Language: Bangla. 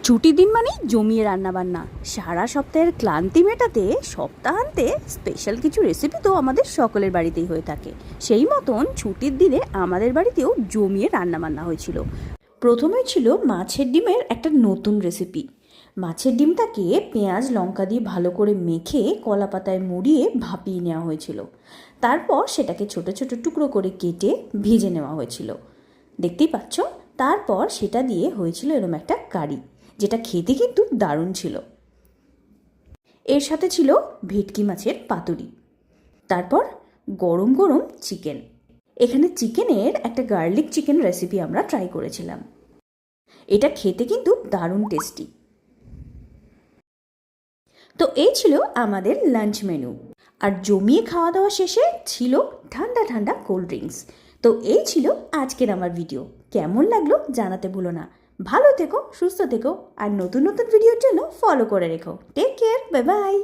ছুটির দিন মানেই জমিয়ে রান্নাবান্না। সারা সপ্তাহের ক্লান্তি মেটাতে সপ্তাহান্তে স্পেশাল কিছু রেসিপি তো আমাদের সকলের বাড়িতেই হয়ে থাকে। সেই মতন ছুটির দিনে আমাদের বাড়িতেও জমিয়ে রান্নাবান্না হয়েছিল। প্রথমে ছিল মাছের ডিমের একটা নতুন রেসিপি। মাছের ডিমটাকে পেঁয়াজ লঙ্কা দিয়ে ভালো করে মেখে কলা পাতায় মুড়িয়ে ভাপিয়ে নেওয়া হয়েছিল। তারপর সেটাকে ছোট ছোট টুকরো করে কেটে ভেজে নেওয়া হয়েছিল, দেখতেই পাচ্ছ। তারপর সেটা দিয়ে হয়েছিল এরকম একটা কারি, যেটা খেতে কিন্তু দারুণ ছিল। এর সাথে ছিল ভেটকি মাছের পাতুরি, তারপর গরম গরম চিকেন। এখানে চিকেনের একটা গার্লিক চিকেন রেসিপি আমরা ট্রাই করেছিলাম। এটা খেতে কিন্তু দারুণ টেস্টি। তো এই ছিল আমাদের লাঞ্চ মেনু। আর জমিয়ে খাওয়া দাওয়া শেষে ছিল ঠান্ডা ঠান্ডা কোল্ড ড্রিঙ্কস। তো এই ছিল আজকের আমার ভিডিও। কেমন লাগলো জানাতে ভুলো না। ভালো থেকো, সুস্থ থেকো, আর নতুন নতুন ভিডিওর জন্য ফলো করে রেখো। Take care, bye by.